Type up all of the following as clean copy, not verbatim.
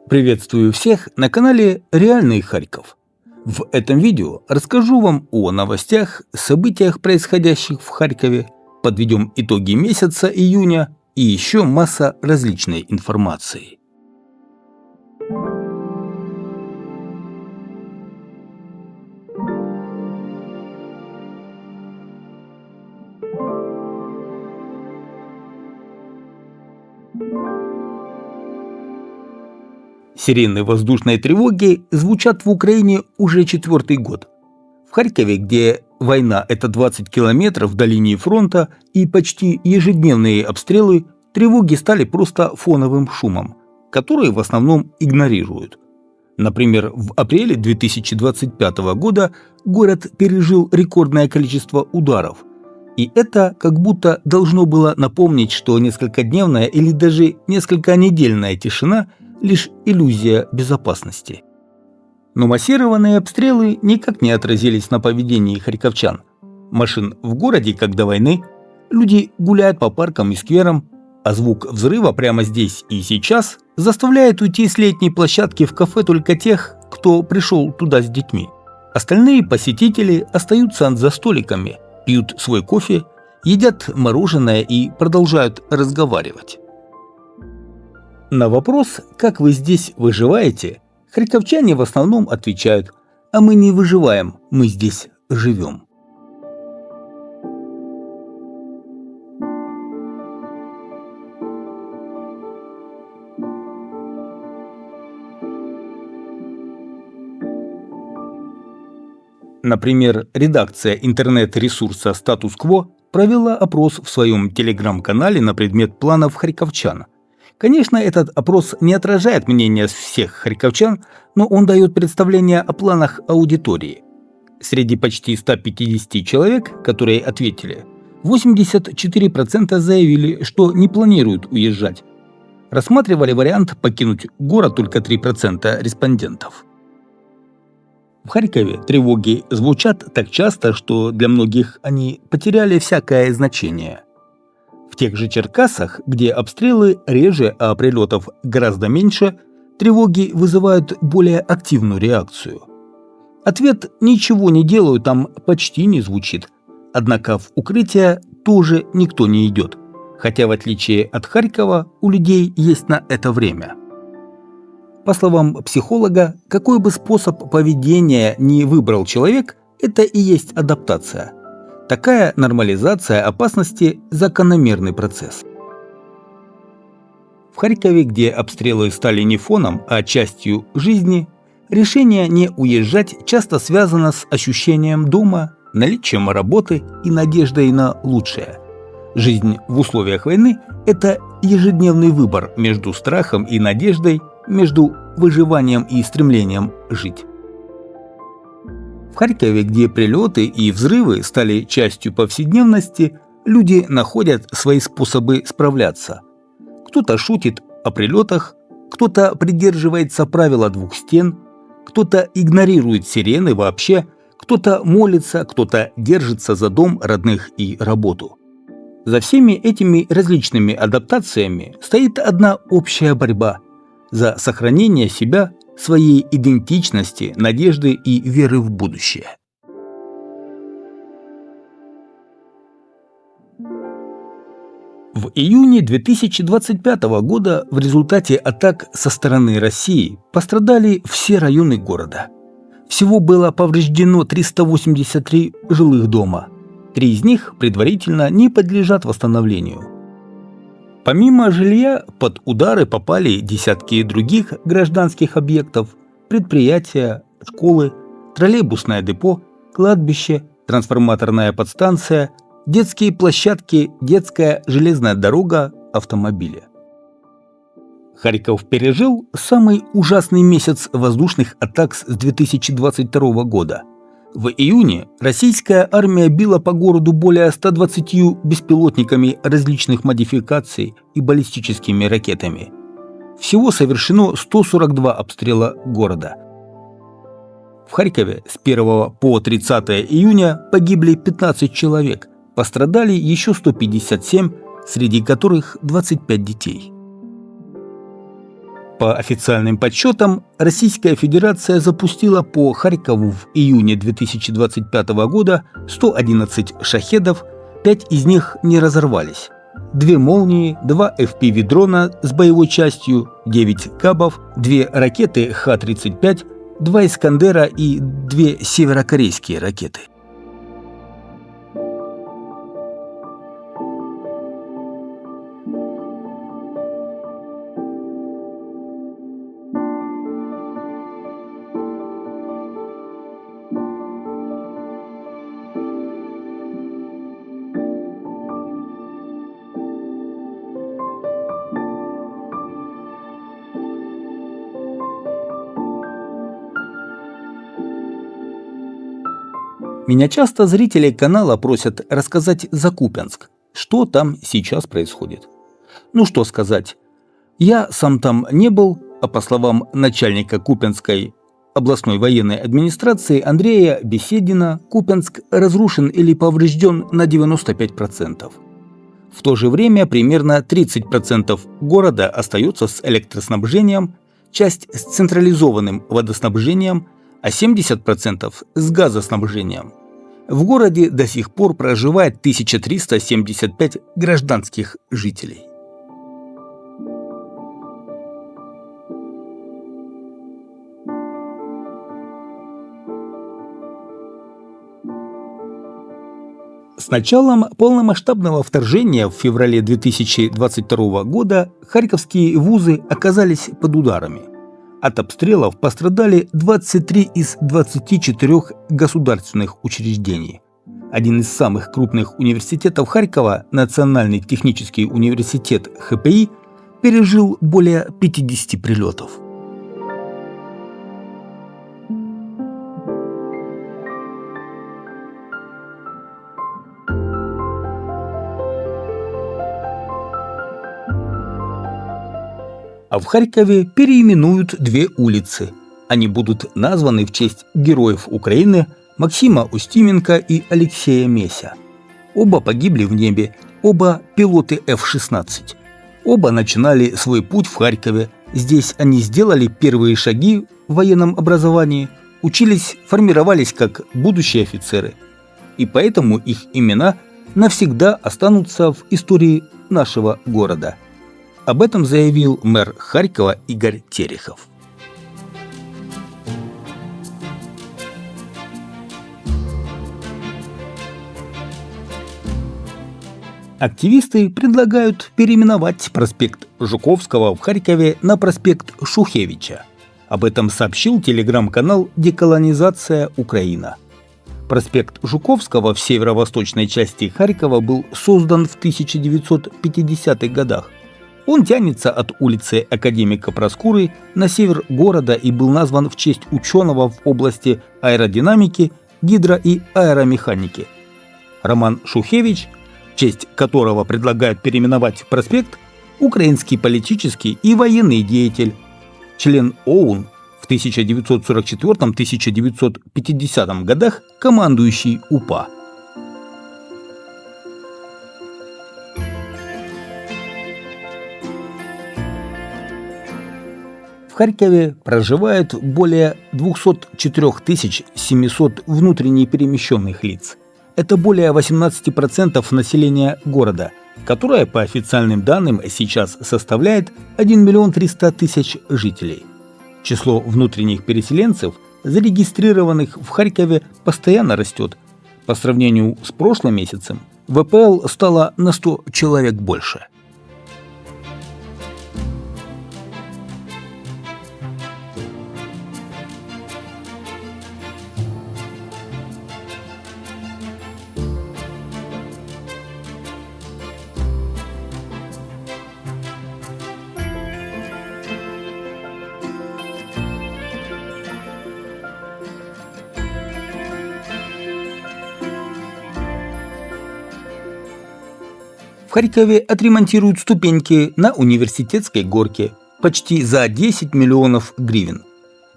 Приветствую всех на канале Реальный Харьков. В этом видео расскажу вам о новостях, событиях, происходящих в Харькове, подведем итоги месяца июня и еще масса различной информации. Сирены воздушной тревоги звучат в Украине уже четвертый год. В Харькове, где война – это 20 километров до линии фронта и почти ежедневные обстрелы, тревоги стали просто фоновым шумом, который в основном игнорируют. Например, в апреле 2025 года город пережил рекордное количество ударов. И это как будто должно было напомнить, что несколькодневная или даже нескольконедельная тишина – лишь иллюзия безопасности. Но массированные обстрелы никак не отразились на поведении харьковчан. Машин в городе, как до войны, люди гуляют по паркам и скверам, а звук взрыва прямо здесь и сейчас заставляет уйти с летней площадки в кафе только тех, кто пришел туда с детьми. Остальные посетители остаются за столиками, пьют свой кофе, едят мороженое и продолжают разговаривать. На вопрос, как вы здесь выживаете, харьковчане в основном отвечают: а мы не выживаем, мы здесь живем. Например, редакция интернет-ресурса «Статус-кво» провела опрос в своем телеграм-канале на предмет планов харьковчан. Конечно, этот опрос не отражает мнение всех харьковчан, но он дает представление о планах аудитории. Среди почти 150 человек, которые ответили, 84% заявили, что не планируют уезжать. Рассматривали вариант покинуть город только 3% респондентов. В Харькове тревоги звучат так часто, что для многих они потеряли всякое значение. В тех же Черкассах, где обстрелы реже, а прилетов гораздо меньше, тревоги вызывают более активную реакцию. Ответ «ничего не делаю» там почти не звучит, однако в укрытие тоже никто не идет, хотя в отличие от Харькова у людей есть на это время. По словам психолога, какой бы способ поведения ни выбрал человек, это и есть адаптация. Такая нормализация опасности – закономерный процесс. В Харькове, где обстрелы стали не фоном, а частью жизни, решение не уезжать часто связано с ощущением дома, наличием работы и надеждой на лучшее. Жизнь в условиях войны – это ежедневный выбор между страхом и надеждой, между выживанием и стремлением жить. В Харькове, где прилеты и взрывы стали частью повседневности, люди находят свои способы справляться. Кто-то шутит о прилетах, кто-то придерживается правила двух стен, кто-то игнорирует сирены вообще, кто-то молится, кто-то держится за дом, родных и работу. За всеми этими различными адаптациями стоит одна общая борьба за сохранение себя, своей идентичности, надежды и веры в будущее. В июне 2025 года в результате атак со стороны России пострадали все районы города. Всего было повреждено 383 жилых дома. 3 из них предварительно не подлежат восстановлению. Помимо жилья, под удары попали десятки других гражданских объектов, предприятия, школы, троллейбусное депо, кладбище, трансформаторная подстанция, детские площадки, детская железная дорога, автомобили. Харьков пережил самый ужасный месяц воздушных атак с 2022 года. В июне российская армия била по городу более 120 беспилотниками различных модификаций и баллистическими ракетами. Всего совершено 142 обстрела города. В Харькове с 1 по 30 июня погибли 15 человек, пострадали еще 157, среди которых 25 детей. По официальным подсчетам, Российская Федерация запустила по Харькову в июне 2025 года 111 шахедов, 5 из них не разорвались. 2 «Молнии», 2 FPV-дрона с боевой частью, 9 «Кабов», 2 ракеты Х-35, 2 «Искандера» и 2 северокорейские ракеты. Меня часто зрители канала просят рассказать за Купянск, что там сейчас происходит. Ну что сказать, я сам там не был, а по словам начальника Купянской областной военной администрации Андрея Беседина, Купянск разрушен или поврежден на 95%. В то же время примерно 30% города остается с электроснабжением, часть с централизованным водоснабжением, а 70% с газоснабжением. В городе до сих пор проживает 1375 гражданских жителей. С началом полномасштабного вторжения в феврале 2022 года харьковские вузы оказались под ударами. От обстрелов пострадали 23 из 24 государственных учреждений. Один из самых крупных университетов Харькова, Национальный технический университет ХПИ, пережил более 50 прилетов. А в Харькове переименуют 2 улицы. Они будут названы в честь героев Украины Максима Устименко и Алексея Меся. Оба погибли в небе, оба пилоты F-16. Оба начинали свой путь в Харькове. Здесь они сделали первые шаги в военном образовании, учились, формировались как будущие офицеры. И поэтому их имена навсегда останутся в истории нашего города. Об этом заявил мэр Харькова Игорь Терехов. Активисты предлагают переименовать проспект Жуковского в Харькове на проспект Шухевича. Об этом сообщил телеграм-канал «Деколонизация Украина». Проспект Жуковского в северо-восточной части Харькова был создан в 1950-х годах. Он тянется от улицы Академика Проскуры на север города и был назван в честь ученого в области аэродинамики, гидро- и аэромеханики. Роман Шухевич, в честь которого предлагают переименовать проспект, украинский политический и военный деятель, член ОУН, в 1944-1950 годах командующий УПА. В Харькове проживает более 204 700 внутренне перемещенных лиц. Это более 18% населения города, которое по официальным данным сейчас составляет 1 300 000 жителей. Число внутренних переселенцев, зарегистрированных в Харькове, постоянно растет. По сравнению с прошлым месяцем ВПЛ стало на 100 человек больше. В Харькове отремонтируют ступеньки на Университетской горке почти за 10 миллионов гривен.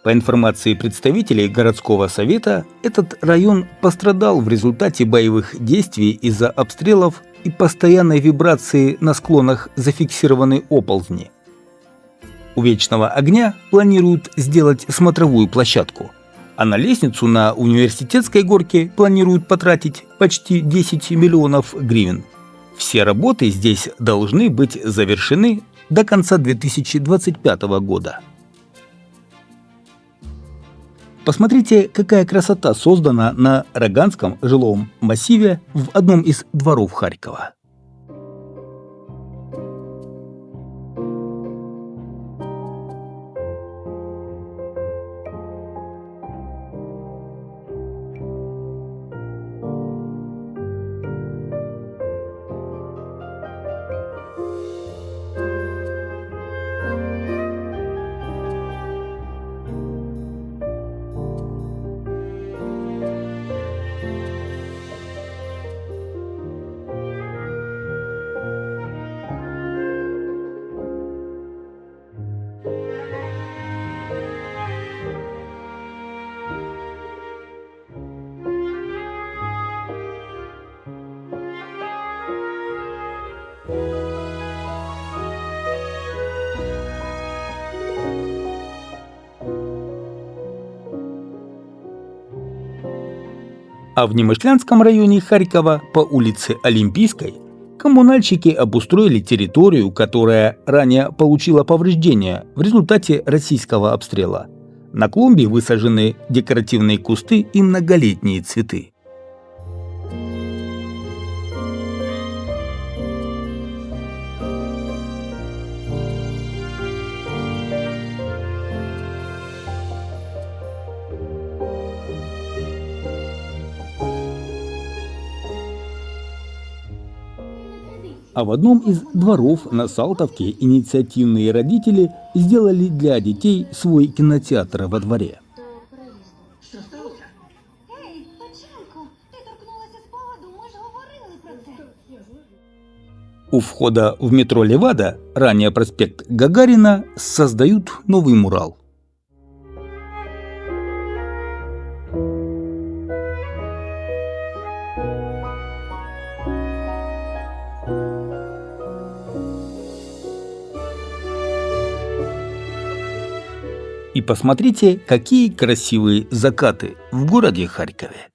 По информации представителей городского совета, этот район пострадал в результате боевых действий из-за обстрелов и постоянной вибрации на склонах зафиксированы оползни. У Вечного огня планируют сделать смотровую площадку, а на лестницу на Университетской горке планируют потратить почти 10 миллионов гривен. Все работы здесь должны быть завершены до конца 2025 года. Посмотрите, какая красота создана на Роганском жилом массиве в одном из дворов Харькова. А в Немышлянском районе Харькова по улице Олимпийской коммунальщики обустроили территорию, которая ранее получила повреждения в результате российского обстрела. На клумбе высажены декоративные кусты и многолетние цветы. А в одном из дворов на Салтовке инициативные родители сделали для детей свой кинотеатр во дворе. Ей, Печенко, ти торкнулася спогаду, ми ж говорили про це. У входа в метро Левада, ранее проспект Гагарина, создают новый мурал. И посмотрите, какие красивые закаты в городе Харькове.